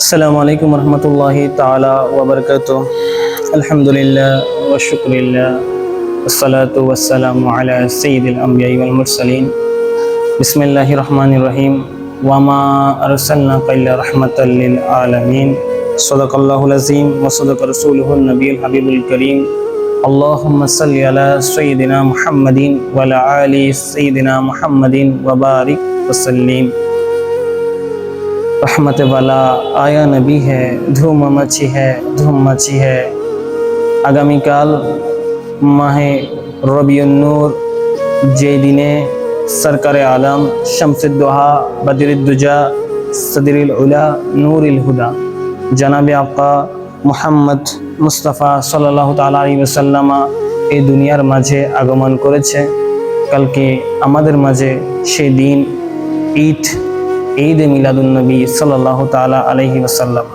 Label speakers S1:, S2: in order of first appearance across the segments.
S1: السلام عليكم ورحمة الله تعالى وبركاته. الحمد لله والشكر لله والصلاة والسلام على سيد الأنبياء والمرسلين. بسم الله الرحمن الرحيم. وما أرسلناك إلا رحمة للعالمين. صدق الله العظيم وصدق رسوله النبي الحبيب الكريم. اللهم صل على سيدنا محمد وعلى آل سيدنا محمد وبارك وسلم. रहमत वाला आया नबी है, धूम मची है। আগামীকাল মাহে রবিউন নূর, যে দিনে সরকারে আলম শামসুদ্দোহা বদরুদ্দুজা সদরুল উলা নূরুল হুদা জনাবে আকা মুহাম্মদ মুস্তাফা সাল্লাল্লাহু তাআলা আলাইহি ওয়াসাল্লাম এই দুনিয়ার মাঝে আগমন করেছে। কালকে আমাদের মাঝে সেই দিন ঈদ মিলাদুন নবী সাল্লাল্লাহু তাআলা আলাইহি ওয়াসাল্লাম।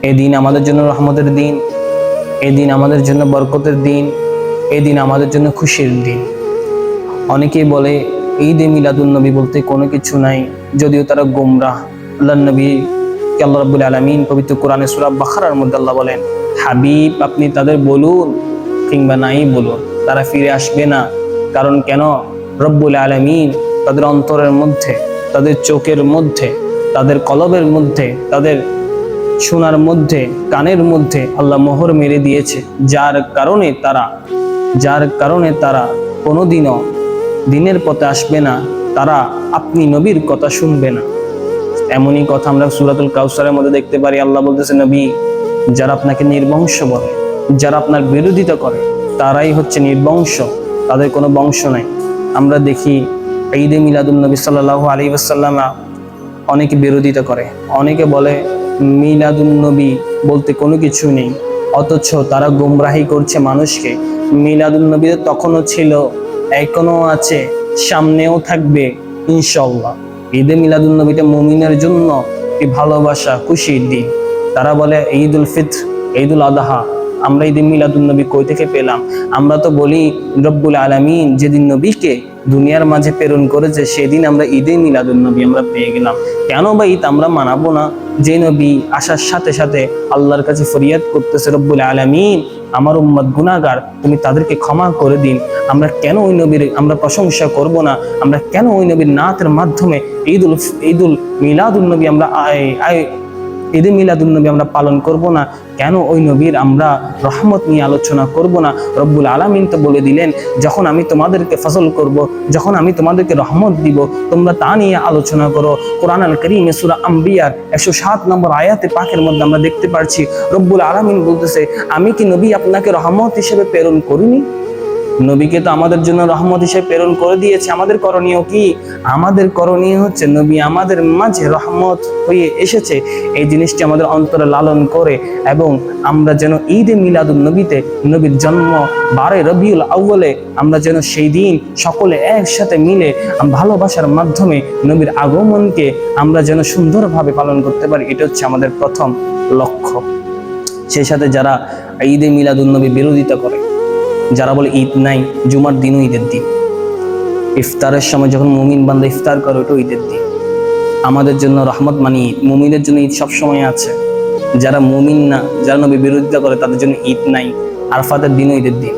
S1: এই দিন আমাদের জন্য রহমতের দিন, এই দিন আমাদের জন্য বরকতের দিন, এই দিন আমাদের জন্য খুশির দিন। অনেকেই বলে ঈদ মিলাদুন নবী বলতে কোনো কিছু নাই, যদিও তারা গোমরাহ। আল্লাহর নবী আল্লাহ রাব্বুল আলামিন পবিত্র কোরআনে সূরা বাকারার মধ্যে আল্লাহ বলেন, হাবিব আপনি তাদের বলুন কিংবা নাই বলুন, তারা ফিরে আসবে না। কারণ কেন? রব্বুল আলামিন তাদের অন্তরের মধ্যে, তাদের চোখের মধ্যে, তাদের কলবের মধ্যে, তাদের শোনার মধ্যে, কানের মধ্যে আল্লাহ মোহর মেরে দিয়েছে, যার কারণে তারা কোনোদিনও দিনের পথে আসবে না, তারা আপনি নবীর কথা শুনবে না। এমনই কথা আমরা সূরাতুল কাউসারের মধ্যে দেখতে পারি। আল্লাহ বলতেছে, নবী যারা আপনাকে নির্বংশ বলে, যারা আপনার বিরোধিতা করে, তারাই হচ্ছে নির্বংশ, তাদের কোনো বংশ নাই। আমরা দেখি ঈদে মিলাদুন নবী সাল্লাল্লাহু আলাইহি ওয়াসাল্লাম অনেকে বিরোধিতা করে, অনেকে বলে মিলাদুন নবী বলতে কোনো কিছু নেই, অথচ তারা গোমরাহি করছে মানুষকে। মিলাদুন নবী তখনও ছিল, এখনো আছে, সামনেও থাকবে ইনশাআল্লাহ। ঈদে মিলাদুন নবীতে মুমিনের জন্য একটি ভালোবাসা, খুশির দিন। তারা বলে ঈদুল ফিত্র, ঈদুল আদহা। আমরা ঈদে মিলাদুন নবী কই থেকে পেলাম? আমরা তো বলি রব্বুল আলামিন যেদিন নবীকে দুনিয়ার মাঝে প্রেরণ করেছে সেদিন আমরা ঈদে মিলাদুন নবী আমরা পেয়ে গেলাম। কেন বা ঈদ আমরা মানাবো না? যে নবী আসার সাথে সাথে আল্লাহর কাছে ফরিয়াদ করতেছে, রব্বুল আলামিন আমার উম্মত গুনাহগার, তুমি তাদেরকে ক্ষমা করে দিন। আমরা কেন ওই নবীর আমরা প্রশংসা করব না? আমরা কেন ওই নবীর নাতের মাধ্যমে ঈদুল মিলাদুন নবী আমরা ঈদে মিলাদুন নবী আমরা পালন করব না? কেন ওই নবীর আমরা রহমত নিয়ে আলোচনা করব না? রব্বুল আলামিন তো বলে দিলেন, যখন আমি তোমাদেরকে ফজল করব, যখন আমি তোমাদেরকে রহমত দিব, তোমরা তা নিয়ে আলোচনা করো। কোরআন আল কারীমে সূরা আম্বিয়ার 107 নম্বর আয়াতে পাকের মধ্যে আমরা দেখতে পাচ্ছি রব্বুল আলামিন বলতেছে, আমি কি নবী আপনাকে রহমত হিসেবে প্রেরণ করিনি? নবীকে তো আমাদের জন্য রহমত হিসেবে প্রেরণ করে দিয়েছে। আমাদের করণীয় কি? আমাদের করণীয় হচ্ছে নবী আমাদের মাঝে রহমত হয়ে এসেছে, এই জিনিসটি আমাদের অন্তরে লালন করে, এবং আমরা যেন ঈদে মিলাদুন নবীতে নবীর জন্ম 12 রবিউল আউয়ালে আমরা যেন সেই দিন সকলে একসাথে মিলে ভালোবাসার মাধ্যমে নবীর আগমনকে আমরা যেন সুন্দরভাবে পালন করতে পারি। এটা হচ্ছে আমাদের প্রথম লক্ষ্য। সেই সাথে যারা ঈদে মিলাদুন নবী বিরোধিতা করে, যারা বলে ঈদ নাই, জুমার দিনও ঈদের দিন, ইফতারের সময় যখন মুমিন বান্দা ইফতার করে ওটা ঈদের দিন। আমাদের জন্য রহমত মানে ঈদ, মুমিনের জন্য ঈদ সব সময় আছে। যারা মুমিন না, যারা নবী বিরোধিতা করে তাদের জন্য ঈদ নাই, আরাফাতের দিনও ঈদের দিন।